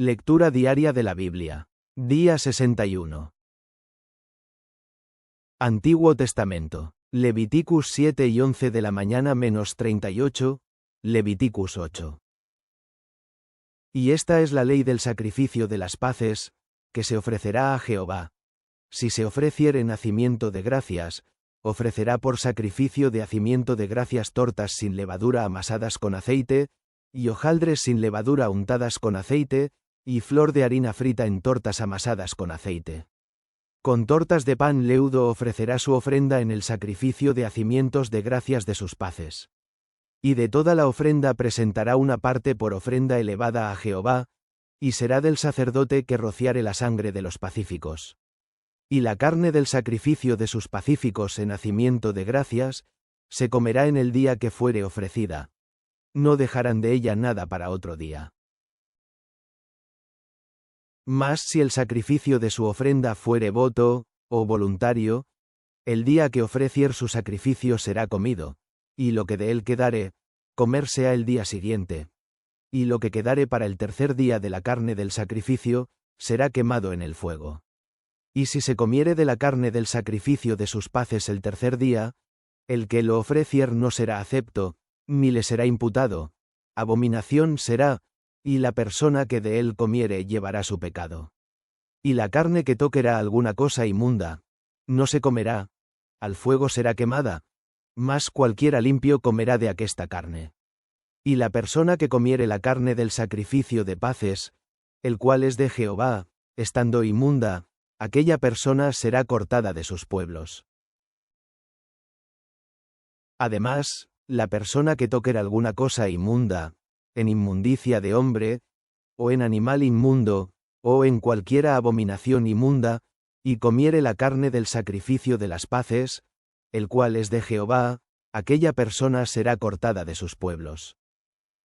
Lectura diaria de la Biblia. Día 61. Antiguo Testamento. Leviticus 7 y 11 de la mañana menos 38, Leviticus 8. Y esta es la ley del sacrificio de las paces, que se ofrecerá a Jehová. Si se ofreciere nacimiento de gracias, ofrecerá por sacrificio de hacimiento de gracias tortas sin levadura amasadas con aceite, y hojaldres sin levadura untadas con aceite, y flor de harina frita en tortas amasadas con aceite. Con tortas de pan leudo ofrecerá su ofrenda en el sacrificio de hacimientos de gracias de sus paces. Y de toda la ofrenda presentará una parte por ofrenda elevada a Jehová, y será del sacerdote que rociare la sangre de los pacíficos. Y la carne del sacrificio de sus pacíficos en hacimiento de gracias, se comerá en el día que fuere ofrecida. No dejarán de ella nada para otro día. Mas si el sacrificio de su ofrenda fuere voto, o voluntario, el día que ofrecier su sacrificio será comido, y lo que de él quedare, comerse ha el día siguiente. Y lo que quedare para el tercer día de la carne del sacrificio, será quemado en el fuego. Y si se comiere de la carne del sacrificio de sus paces el tercer día, el que lo ofrecier no será acepto, ni le será imputado, abominación será, y la persona que de él comiere llevará su pecado. Y la carne que toquera alguna cosa inmunda, no se comerá, al fuego será quemada, mas cualquiera limpio comerá de aquesta carne. Y la persona que comiere la carne del sacrificio de paces, el cual es de Jehová, estando inmunda, aquella persona será cortada de sus pueblos. Además, la persona que toquera alguna cosa inmunda, en inmundicia de hombre, o en animal inmundo, o en cualquiera abominación inmunda, y comiere la carne del sacrificio de las paces, el cual es de Jehová, aquella persona será cortada de sus pueblos.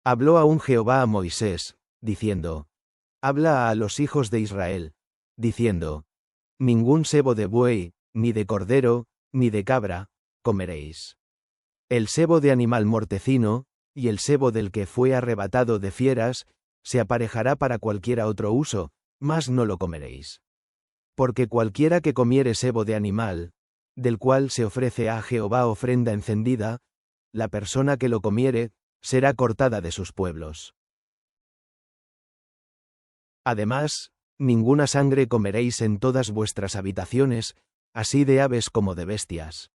Habló aún Jehová a Moisés, diciendo: Habla a los hijos de Israel, diciendo: Ningún sebo de buey, ni de cordero, ni de cabra, comeréis. El sebo de animal mortecino, y el sebo del que fue arrebatado de fieras, se aparejará para cualquiera otro uso, mas no lo comeréis. Porque cualquiera que comiere sebo de animal, del cual se ofrece a Jehová ofrenda encendida, la persona que lo comiere, será cortada de sus pueblos. Además, ninguna sangre comeréis en todas vuestras habitaciones, así de aves como de bestias.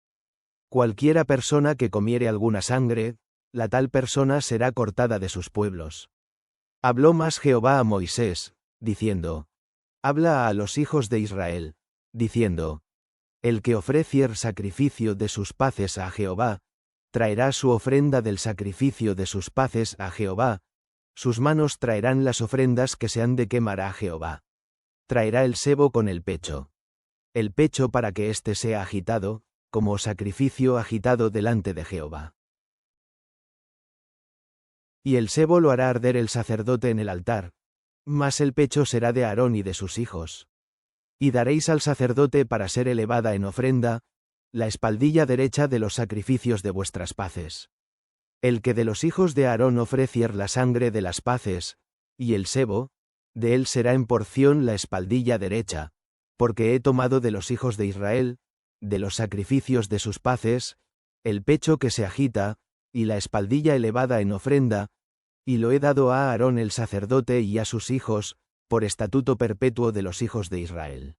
Cualquiera persona que comiere alguna sangre, la tal persona será cortada de sus pueblos. Habló más Jehová a Moisés, diciendo: Habla a los hijos de Israel, diciendo: El que ofrecier sacrificio de sus paces a Jehová, traerá su ofrenda del sacrificio de sus paces a Jehová, sus manos traerán las ofrendas que se han de quemar a Jehová. Traerá el sebo con el pecho para que éste sea agitado, como sacrificio agitado delante de Jehová. Y el sebo lo hará arder el sacerdote en el altar, mas el pecho será de Aarón y de sus hijos. Y daréis al sacerdote para ser elevada en ofrenda, la espaldilla derecha de los sacrificios de vuestras paces. El que de los hijos de Aarón ofrecier la sangre de las paces, y el sebo, de él será en porción la espaldilla derecha, porque he tomado de los hijos de Israel, de los sacrificios de sus paces, el pecho que se agita, y la espaldilla elevada en ofrenda, y lo he dado a Aarón el sacerdote y a sus hijos, por estatuto perpetuo de los hijos de Israel.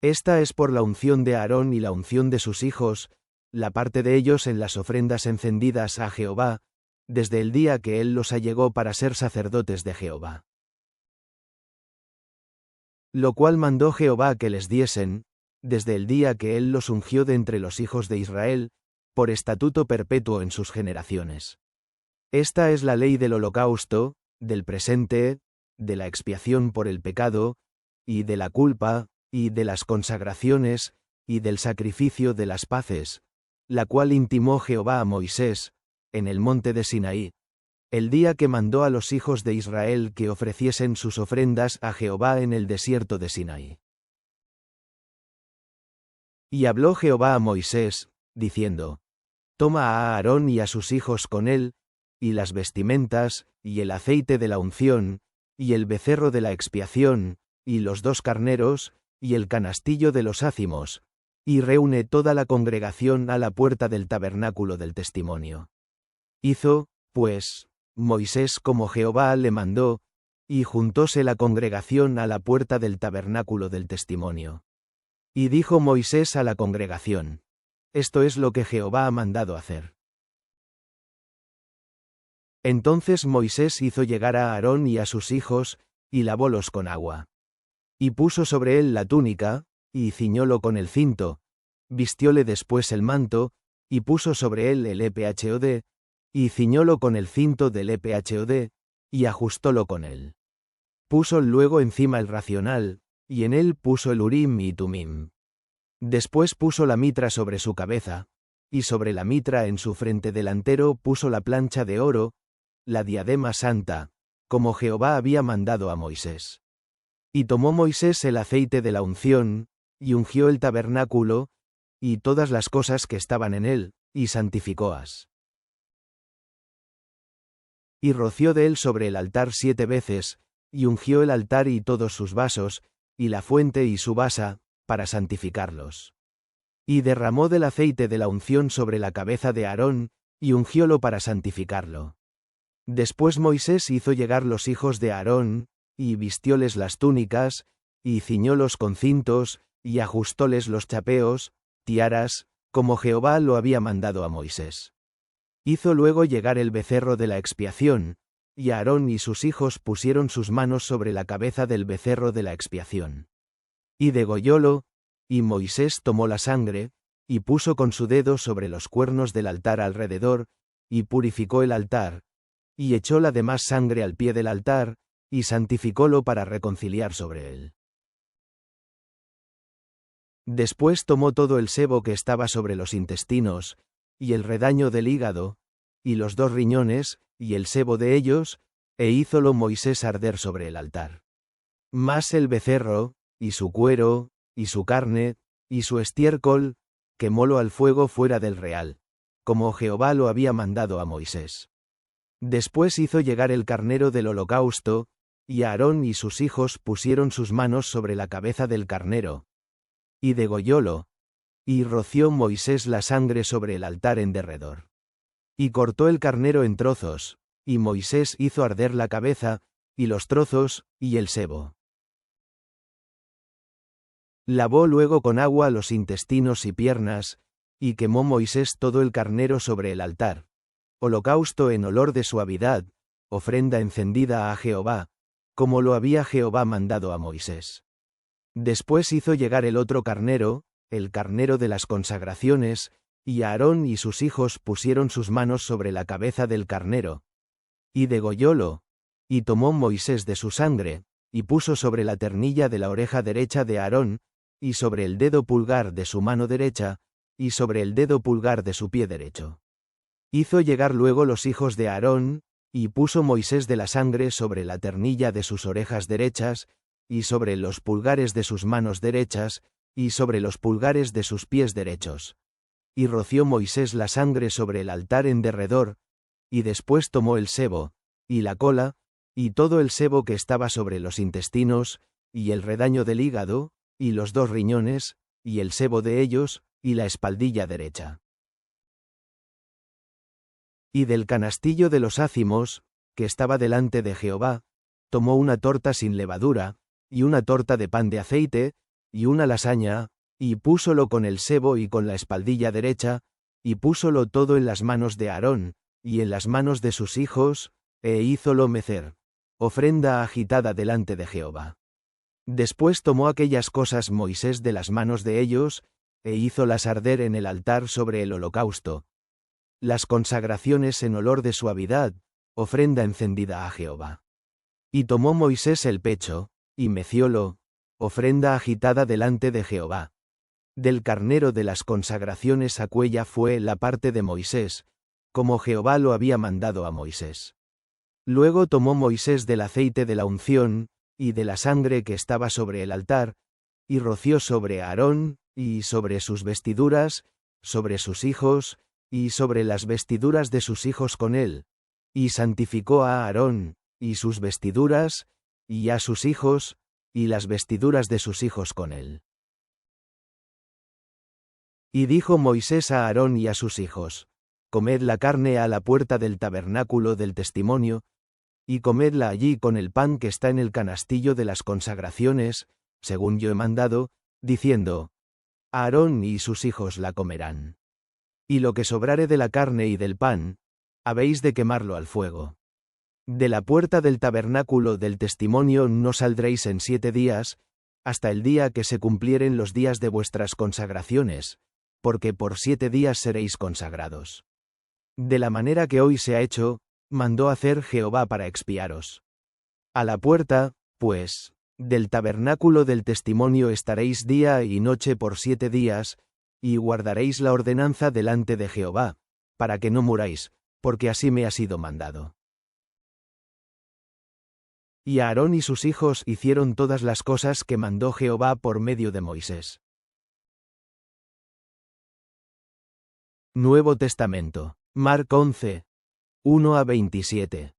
Esta es por la unción de Aarón y la unción de sus hijos, la parte de ellos en las ofrendas encendidas a Jehová, desde el día que él los allegó para ser sacerdotes de Jehová. Lo cual mandó Jehová que les diesen, desde el día que él los ungió de entre los hijos de Israel, por estatuto perpetuo en sus generaciones. Esta es la ley del holocausto, del presente, de la expiación por el pecado, y de la culpa, y de las consagraciones, y del sacrificio de las paces, la cual intimó Jehová a Moisés, en el monte de Sinaí, el día que mandó a los hijos de Israel que ofreciesen sus ofrendas a Jehová en el desierto de Sinaí. Y habló Jehová a Moisés, diciendo: Toma a Aarón y a sus hijos con él, y las vestimentas, y el aceite de la unción, y el becerro de la expiación, y los 2 carneros, y el canastillo de los ácimos, y reúne toda la congregación a la puerta del tabernáculo del testimonio. Hizo, pues, Moisés como Jehová le mandó, y juntóse la congregación a la puerta del tabernáculo del testimonio. Y dijo Moisés a la congregación: Esto es lo que Jehová ha mandado hacer. Entonces Moisés hizo llegar a Aarón y a sus hijos, y lavólos con agua. Y puso sobre él la túnica, y ciñólo con el cinto, vistióle después el manto, y puso sobre él el ephod, y ciñólo con el cinto del ephod, y ajustólo con él. Puso luego encima el racional, y en él puso el Urim y Tumim. Después puso la mitra sobre su cabeza, y sobre la mitra en su frente delantero puso la plancha de oro, la diadema santa, como Jehová había mandado a Moisés. Y tomó Moisés el aceite de la unción, y ungió el tabernáculo, y todas las cosas que estaban en él, y santificóas. Y roció de él sobre el altar 7 veces, y ungió el altar y todos sus vasos, y la fuente y su basa, para santificarlos. Y derramó del aceite de la unción sobre la cabeza de Aarón, y ungiólo para santificarlo. Después Moisés hizo llegar los hijos de Aarón, y vistióles las túnicas, y ciñólos con cintos, y ajustóles los chapeos, tiaras, como Jehová lo había mandado a Moisés. Hizo luego llegar el becerro de la expiación, y Aarón y sus hijos pusieron sus manos sobre la cabeza del becerro de la expiación. Y degollólo, y Moisés tomó la sangre, y puso con su dedo sobre los cuernos del altar alrededor, y purificó el altar, y echó la demás sangre al pie del altar, y santificólo para reconciliar sobre él. Después tomó todo el sebo que estaba sobre los intestinos, y el redaño del hígado, y los 2 riñones, y el sebo de ellos, e hízolo Moisés arder sobre el altar. Mas el becerro, y su cuero, y su carne, y su estiércol, quemólo al fuego fuera del real, como Jehová lo había mandado a Moisés. Después hizo llegar el carnero del holocausto, y Aarón y sus hijos pusieron sus manos sobre la cabeza del carnero, y degollólo, y roció Moisés la sangre sobre el altar en derredor. Y cortó el carnero en trozos, y Moisés hizo arder la cabeza, y los trozos, y el sebo. Lavó luego con agua los intestinos y piernas, y quemó Moisés todo el carnero sobre el altar, holocausto en olor de suavidad, ofrenda encendida a Jehová, como lo había Jehová mandado a Moisés. Después hizo llegar el otro carnero, el carnero de las consagraciones, y Aarón y sus hijos pusieron sus manos sobre la cabeza del carnero, y degollólo, y tomó Moisés de su sangre, y puso sobre la ternilla de la oreja derecha de Aarón, y sobre el dedo pulgar de su mano derecha, y sobre el dedo pulgar de su pie derecho. Hizo llegar luego los hijos de Aarón, y puso Moisés de la sangre sobre la ternilla de sus orejas derechas, y sobre los pulgares de sus manos derechas, y sobre los pulgares de sus pies derechos. Y roció Moisés la sangre sobre el altar en derredor, y después tomó el sebo, y la cola, y todo el sebo que estaba sobre los intestinos, y el redaño del hígado, y los 2 riñones, y el sebo de ellos, y la espaldilla derecha. Y del canastillo de los ácimos, que estaba delante de Jehová, tomó una torta sin levadura, y una torta de pan de aceite, y una lasaña, y púsolo con el sebo y con la espaldilla derecha, y púsolo todo en las manos de Aarón, y en las manos de sus hijos, e hízolo mecer, ofrenda agitada delante de Jehová. Después tomó aquellas cosas Moisés de las manos de ellos, e hízolas arder en el altar sobre el holocausto. Las consagraciones en olor de suavidad, ofrenda encendida a Jehová. Y tomó Moisés el pecho, y meciólo, ofrenda agitada delante de Jehová. Del carnero de las consagraciones aquella fue la parte de Moisés, como Jehová lo había mandado a Moisés. Luego tomó Moisés del aceite de la unción, y de la sangre que estaba sobre el altar, y roció sobre Aarón, y sobre sus vestiduras, sobre sus hijos, y sobre las vestiduras de sus hijos con él, y santificó a Aarón, y sus vestiduras, y a sus hijos, y las vestiduras de sus hijos con él. Y dijo Moisés a Aarón y a sus hijos: Comed la carne a la puerta del tabernáculo del testimonio, y comedla allí con el pan que está en el canastillo de las consagraciones, según yo he mandado, diciendo: Aarón y sus hijos la comerán. Y lo que sobrare de la carne y del pan, habéis de quemarlo al fuego. De la puerta del tabernáculo del testimonio no saldréis en 7 días, hasta el día que se cumplieren los días de vuestras consagraciones, porque por 7 días seréis consagrados. De la manera que hoy se ha hecho, mandó hacer Jehová para expiaros. A la puerta, pues, del tabernáculo del testimonio estaréis día y noche por 7 días, y guardaréis la ordenanza delante de Jehová, para que no muráis, porque así me ha sido mandado. Y Aarón y sus hijos hicieron todas las cosas que mandó Jehová por medio de Moisés. Nuevo Testamento. Marc 11, 1-27.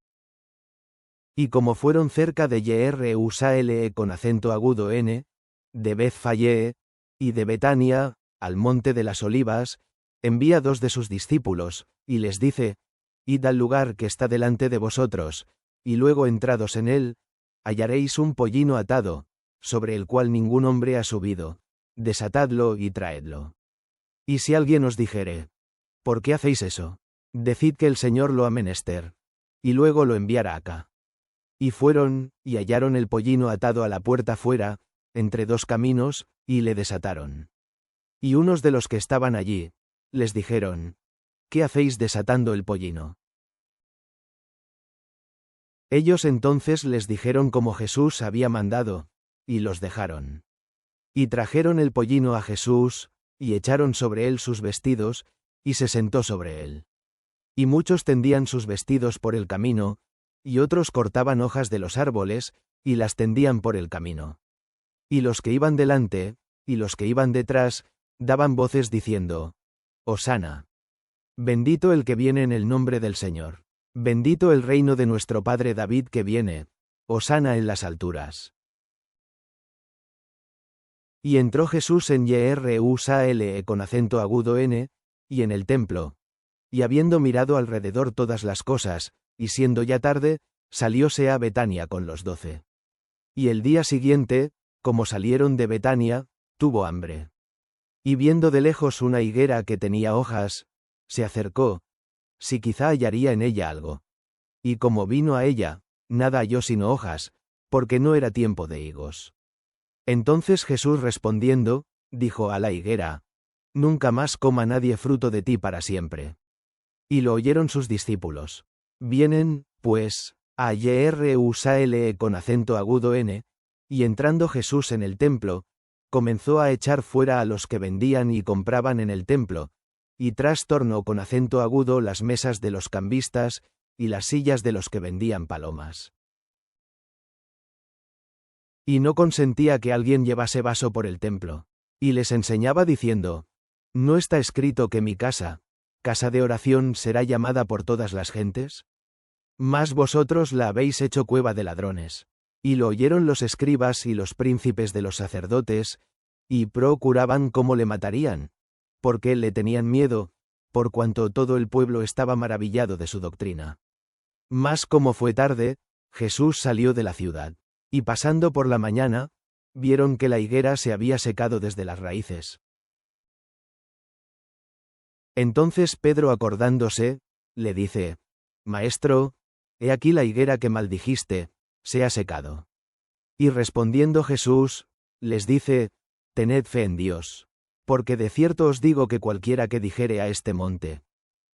Y como fueron cerca de Jerusalén con acento agudo N, de Bethfagé, y de Betania, al monte de las olivas, envía 2 de sus discípulos, y les dice: Id al lugar que está delante de vosotros, y luego entrados en él, hallaréis un pollino atado, sobre el cual ningún hombre ha subido, desatadlo y traedlo. Y si alguien os dijere: ¿Por qué hacéis eso? Decid que el Señor lo ha menester, y luego lo enviará acá. Y fueron, y hallaron el pollino atado a la puerta fuera, entre 2 caminos, y le desataron. Y unos de los que estaban allí, les dijeron: ¿Qué hacéis desatando el pollino? Ellos entonces les dijeron como Jesús había mandado, y los dejaron. Y trajeron el pollino a Jesús, y echaron sobre él sus vestidos, y se sentó sobre él. Y muchos tendían sus vestidos por el camino, y otros cortaban hojas de los árboles, y las tendían por el camino. Y los que iban delante, y los que iban detrás, daban voces diciendo: Hosana. Bendito el que viene en el nombre del Señor. Bendito el reino de nuestro padre David que viene. Hosana en las alturas. Y entró Jesús en Jerusalén con acento agudo N, y en el templo. Y habiendo mirado alrededor todas las cosas, y siendo ya tarde, salióse a Betania con los 12. Y el día siguiente, como salieron de Betania, tuvo hambre. Y viendo de lejos una higuera que tenía hojas, se acercó, si quizá hallaría en ella algo. Y como vino a ella, nada halló sino hojas, porque no era tiempo de higos. Entonces Jesús respondiendo, dijo a la higuera: Nunca más coma nadie fruto de ti para siempre. Y lo oyeron sus discípulos. Vienen, pues, a Jerusalén con acento agudo N, y entrando Jesús en el templo, comenzó a echar fuera a los que vendían y compraban en el templo, y trastornó con acento agudo las mesas de los cambistas, y las sillas de los que vendían palomas. Y no consentía que alguien llevase vaso por el templo. Y les enseñaba diciendo: ¿No está escrito que mi casa de oración será llamada por todas las gentes? Mas vosotros la habéis hecho cueva de ladrones. Y lo oyeron los escribas y los príncipes de los sacerdotes, y procuraban cómo le matarían, porque le tenían miedo, por cuanto todo el pueblo estaba maravillado de su doctrina. Mas como fue tarde, Jesús salió de la ciudad, y pasando por la mañana, vieron que la higuera se había secado desde las raíces. Entonces Pedro, acordándose, le dice: Maestro, he aquí la higuera que maldijiste, se ha secado. Y respondiendo Jesús, les dice: Tened fe en Dios. Porque de cierto os digo que cualquiera que dijere a este monte: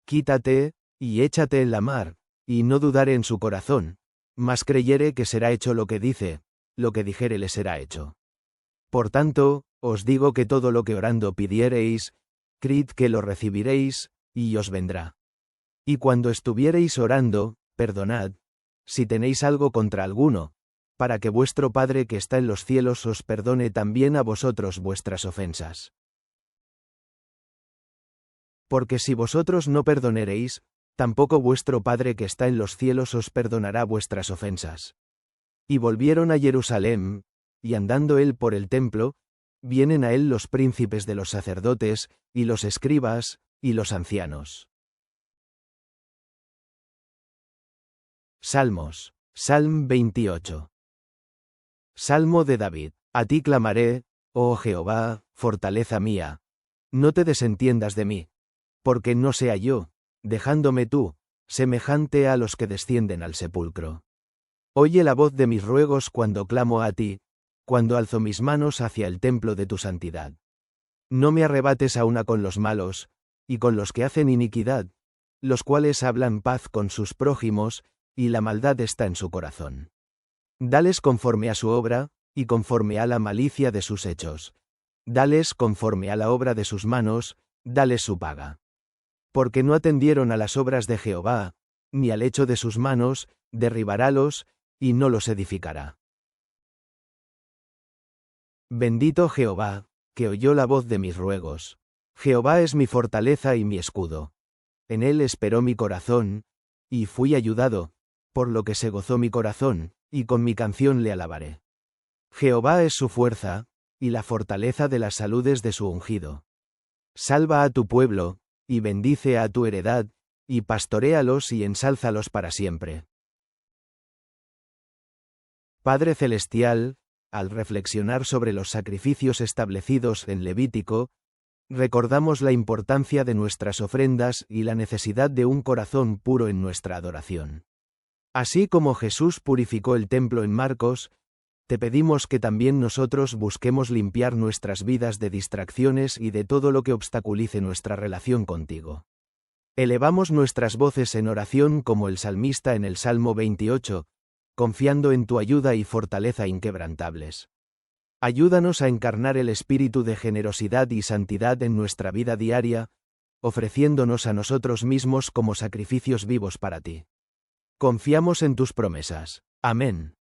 Quítate, y échate en la mar, y no dudare en su corazón, mas creyere que será hecho lo que dice, lo que dijere le será hecho. Por tanto, os digo que todo lo que orando pidiereis, creed que lo recibiréis, y os vendrá. Y cuando estuviereis orando, perdonad, si tenéis algo contra alguno, para que vuestro Padre que está en los cielos os perdone también a vosotros vuestras ofensas. Porque si vosotros no perdonareis, tampoco vuestro Padre que está en los cielos os perdonará vuestras ofensas. Y volvieron a Jerusalén, y andando él por el templo, vienen a él los príncipes de los sacerdotes, y los escribas, y los ancianos. Salmos. Salm 28. Salmo de David. A ti clamaré, oh Jehová, fortaleza mía. No te desentiendas de mí. Porque no sea yo, dejándome tú, semejante a los que descienden al sepulcro. Oye la voz de mis ruegos cuando clamo a ti, cuando alzo mis manos hacia el templo de tu santidad. No me arrebates a una con los malos, y con los que hacen iniquidad, los cuales hablan paz con sus prójimos, y la maldad está en su corazón. Dales conforme a su obra, y conforme a la malicia de sus hechos. Dales conforme a la obra de sus manos, dales su paga. Porque no atendieron a las obras de Jehová, ni al hecho de sus manos, derribarálos, y no los edificará. Bendito Jehová, que oyó la voz de mis ruegos. Jehová es mi fortaleza y mi escudo. En él esperó mi corazón, y fui ayudado, por lo que se gozó mi corazón, y con mi canción le alabaré. Jehová es su fuerza, y la fortaleza de las saludes de su ungido. Salva a tu pueblo, y bendice a tu heredad, y pastoréalos y ensálzalos para siempre. Padre Celestial, al reflexionar sobre los sacrificios establecidos en Levítico, recordamos la importancia de nuestras ofrendas y la necesidad de un corazón puro en nuestra adoración. Así como Jesús purificó el templo en Marcos, te pedimos que también nosotros busquemos limpiar nuestras vidas de distracciones y de todo lo que obstaculice nuestra relación contigo. Elevamos nuestras voces en oración como el salmista en el Salmo 28, confiando en tu ayuda y fortaleza inquebrantables. Ayúdanos a encarnar el espíritu de generosidad y santidad en nuestra vida diaria, ofreciéndonos a nosotros mismos como sacrificios vivos para ti. Confiamos en tus promesas. Amén.